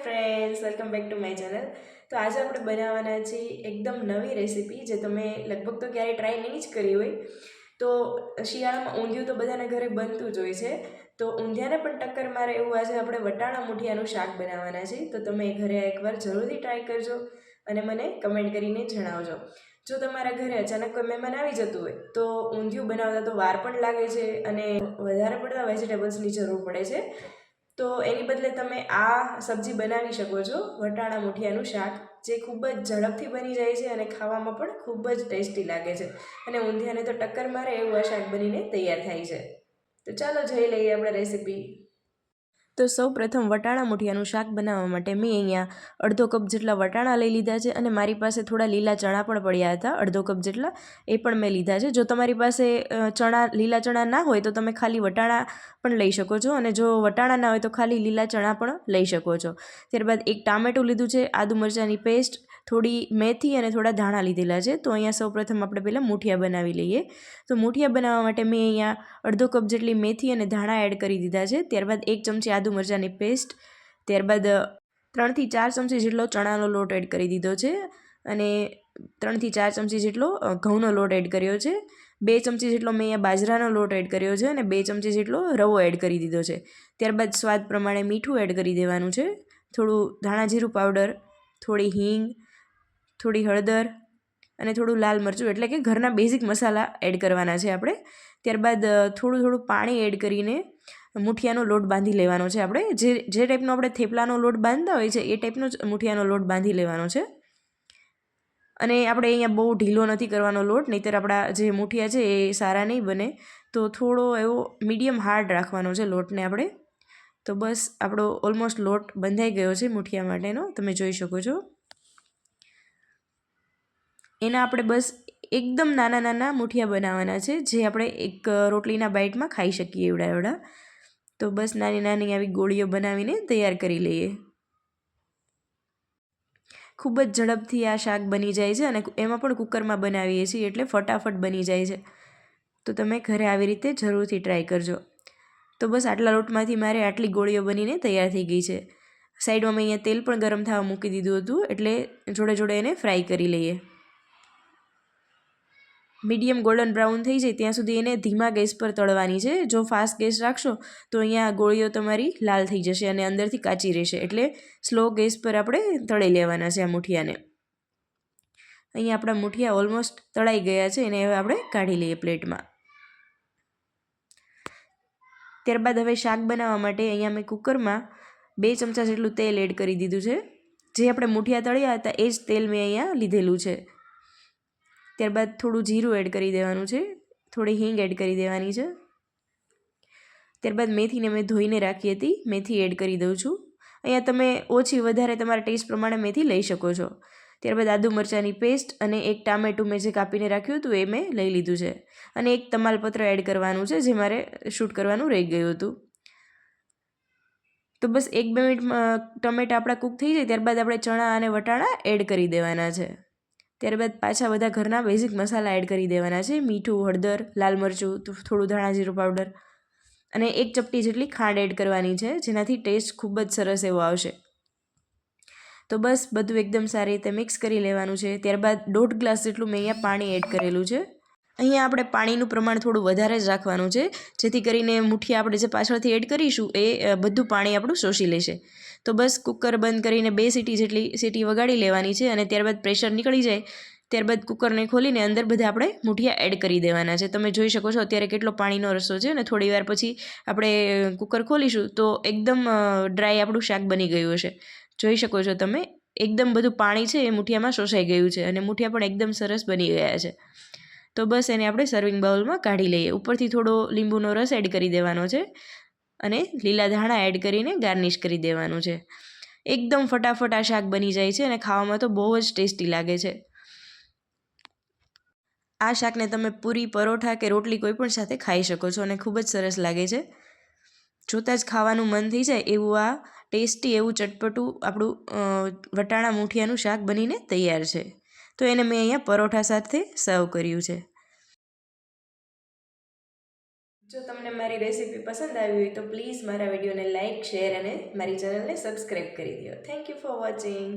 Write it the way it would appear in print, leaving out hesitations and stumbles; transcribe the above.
Friends, welcome back to my channel. તો આજે આપણે બનાવવાના છીએ એકદમ નવી રેસીપી જે તમે લગભગ તો ક્યારેય ટ્રાય નહીં જ કરી હોય. તો શિયાળામાં ઊંધિયું તો બધાના ઘરે બનતું જ હોય છે. તો ઊંધિયાને પણ ટક્કર મારે એવું આજે આપણે વટાણા મૂઠિયાનું શાક બનાવવાના છીએ. તો તમે ઘરે એકવાર જરૂરથી ટ્રાય કરજો અને મને કમેન્ટ કરીને જણાવજો. જો તમારા ઘરે અચાનક કોઈ મહેમાન આવી જતું હોય તો ઊંધિયું બનાવતા તો વાર પણ લાગે છે અને વધારે પડતા વેજીટેબલ્સની જરૂર પડે છે. તો એની બદલે તમે આ સબ્જી બનાવી શકો છો, વટાણા મૂઠિયાનું શાક, જે ખૂબ જ ઝડપથી બની જાય છે અને ખાવામાં પણ ખૂબ જ ટેસ્ટી લાગે છે અને ઊંધિયાને તો ટક્કર મારે એવું આ શાક બનીને તૈયાર થાય છે. તો ચાલો જોઈ લઈએ આપણે રેસીપી. તો સૌ પ્રથમ વટાણા મૂઠિયાનું શાક બનાવવા માટે મેં અહીંયા અડધો કપ જેટલા વટાણા લઈ લીધા છે અને મારી પાસે થોડા લીલા ચણા પણ પડ્યા હતા, અડધો કપ જેટલા, એ પણ મેં લીધા છે. જો તમારી પાસે લીલા ચણા ના હોય તો તમે ખાલી વટાણા પણ લઈ શકો છો અને જો વટાણા ના હોય તો ખાલી લીલા ચણા પણ લઈ શકો છો. ત્યારબાદ એક ટામેટું લીધું છે, આદુ મરચાંની પેસ્ટ, થોડી મેથી અને થોડા ધાણા લીધેલા છે. તો અહીંયા સૌપ્રથમ આપણે પહેલાં મૂઠિયા બનાવી લઈએ. તો મૂઠિયા બનાવવા માટે મેં અહીંયા અડધો કપ જેટલી મેથી અને ધાણા એડ કરી દીધા છે. ત્યારબાદ 1 ચમચી આદુ મરચાંની પેસ્ટ, ત્યારબાદ 3 થી 4 ચમચી જેટલો ચણાનો લોટ એડ કરી દીધો છે અને 3 થી 4 ચમચી જેટલો ઘઉંનો લોટ એડ કર્યો છે. 2 ચમચી જેટલો મેં અહીંયા બાજરાનો લોટ એડ કર્યો છે અને 2 ચમચી જેટલો રવો એડ કરી દીધો છે. ત્યારબાદ સ્વાદ પ્રમાણે મીઠું એડ કરી દેવાનું છે, થોડું ધાણા જીરું પાવડર, થોડી હિંગ, થોડી હળદર અને થોડું લાલ મરચું, એટલે કે ઘરના બેઝિક મસાલા એડ કરવાના છે આપણે. ત્યારબાદ થોડું પાણી એડ કરીને મૂઠિયાનો લોટ બાંધી લેવાનો છે. આપણે જે ટાઈપનો આપણે થેપલાનો લોટ બાંધતા હોય છે એ ટાઈપનો જ મૂઠિયાનો લોટ બાંધી લેવાનો છે. અને આપણે અહીંયા બહુ ઢીલો નથી કરવાનો લોટ, નહીંતર આપણા જે મૂઠિયા છે એ સારા નહીં બને. તો થોડો એવો મીડિયમ હાર્ડ રાખવાનો છે લોટને આપણે. તો બસ આપણો ઓલમોસ્ટ લોટ બંધાઈ ગયો છે મૂઠિયા માટેનો, તમે જોઈ શકો છો. એના આપણે બસ એકદમ નાના નાના મૂઠિયા બનાવવાના છે, જે આપણે એક રોટલીના બાઇટમાં ખાઈ શકીએ એવડા. તો બસ નાની નાની આવી ગોળીઓ બનાવીને તૈયાર કરી લઈએ. ખૂબ જ ઝડપથી આ શાક બની જાય છે અને એમાં પણ કુકરમાં બનાવીએ છીએ એટલે ફટાફટ બની જાય છે. તો તમે ઘરે આવી રીતે જરૂરથી ટ્રાય કરજો. તો બસ આટલા લોટમાંથી મારે આટલી ગોળીઓ બનીને તૈયાર થઈ ગઈ છે. સાઈડમાં મેં અહીંયા તેલ પણ ગરમ થવા મૂકી દીધું હતું, એટલે જોડે જોડે એને ફ્રાય કરી લઈએ. મીડિયમ ગોલ્ડન બ્રાઉન થઈ જાય ત્યાં સુધી એને ધીમા ગેસ પર તળવાની છે. જો ફાસ્ટ ગેસ રાખશો તો અહીંયા ગોળીઓ તમારી લાલ થઈ જશે અને અંદરથી કાચી રહેશે, એટલે સ્લો ગેસ પર આપણે તળી લેવાના છે આ મૂઠિયાને. અહીંયા આપણા મૂઠિયા ઓલમોસ્ટ તળાઈ ગયા છે, એને હવે આપણે કાઢી લઈએ પ્લેટમાં. ત્યારબાદ હવે શાક બનાવવા માટે અહીંયા મેં કુકરમાં 2 ચમચા જેટલું તેલ એડ કરી દીધું છે. જે આપણે મૂઠિયા તળ્યા હતા એ જ તેલ મેં અહીંયા લીધેલું છે. ત્યારબાદ થોડું જીરું એડ કરી દેવાનું છે, થોડી હિંગ એડ કરી દેવાની છે. ત્યારબાદ મેથીને મેં ધોઈને રાખી હતી, મેથી એડ કરી દઉં છું. અહીંયા તમે ઓછી વધારે તમારા ટેસ્ટ પ્રમાણે મેથી લઈ શકો છો. ત્યારબાદ આદુ મરચાંની પેસ્ટ અને એક ટામેટું મેં જે કાપીને રાખ્યું હતું એ મેં લઈ લીધું છે અને એક તમાલપત્ર એડ કરવાનું છે, જે મારે શૂટ કરવાનું રહી ગયું હતું. તો બસ 1-2 મિનિટમાં ટમેટા આપણા કૂક થઈ જાય ત્યારબાદ આપણે ચણા અને વટાણા એડ કરી દેવાના છે. ત્યારબાદ પાછા બધા ઘરના બેઝિક મસાલા એડ કરી દેવાના છે, મીઠું, હળદર, લાલ મરચું, થોડું ધાણા જીરું પાવડર અને 1 ચપટી જેટલી ખાંડ એડ કરવાની છે, જેનાથી ટેસ્ટ ખૂબ જ સરસ એવો આવશે. તો બસ બધું એકદમ સારી રીતે મિક્સ કરી લેવાનું છે. ત્યારબાદ 1.5 ગ્લાસ જેટલું મેં અહીંયા પાણી એડ કરેલું છે. અહીંયા આપણે પાણીનું પ્રમાણ થોડું વધારે જ રાખવાનું છે, જેથી કરીને મૂઠિયા આપણે જે પાછળથી એડ કરીશું એ બધું પાણી આપણું શોષી લેશે. તો બસ કુકર બંધ કરીને 2 સીટી વગાડી લેવાની છે અને ત્યારબાદ પ્રેશર નીકળી જાય ત્યારબાદ કુકરને ખોલીને અંદર બધા આપણે મૂઠિયા એડ કરી દેવાના છે. તમે જોઈ શકો છો અત્યારે કેટલો પાણીનો રસો છે અને થોડી વાર પછી આપણે કુકર ખોલીશું તો એકદમ ડ્રાય આપણું શાક બની ગયું હશે. જોઈ શકો છો તમે, એકદમ બધું પાણી છે એ મૂઠિયામાં શોષાઈ ગયું છે અને મૂઠિયા પણ એકદમ સરસ બની ગયા છે. તો બસ એને આપણે સર્વિંગ બાઉલમાં કાઢી લઈએ. ઉપરથી થોડો લીંબુનો રસ એડ કરી દેવાનો છે અને લીલા ધાણા એડ કરીને ગાર્નિશ કરી દેવાનું છે. એકદમ ફટાફટ આ શાક બની જાય છે અને ખાવામાં તો બહુ જ ટેસ્ટી લાગે છે. આ શાકને તમે પૂરી, પરોઠા કે રોટલી કોઈ પણ સાથે ખાઈ શકો છો અને ખૂબ જ સરસ લાગે છે. જોતાં જ ખાવાનું મન થઈ જાય એવું આ ટેસ્ટી એવું ચટપટું આપણું વટાણા મૂઠિયાનું શાક બનીને તૈયાર છે. તો એને મેં અહીંયા પરોઠા સાથે સર્વ કર્યું છે. જો તમને મારી રેસીપી પસંદ આવી હોય તો પ્લીઝ મારા વિડીયોને લાઇક શેર અને મારી ચેનલને સબસ્ક્રાઈબ કરી દો. Thank you for watching.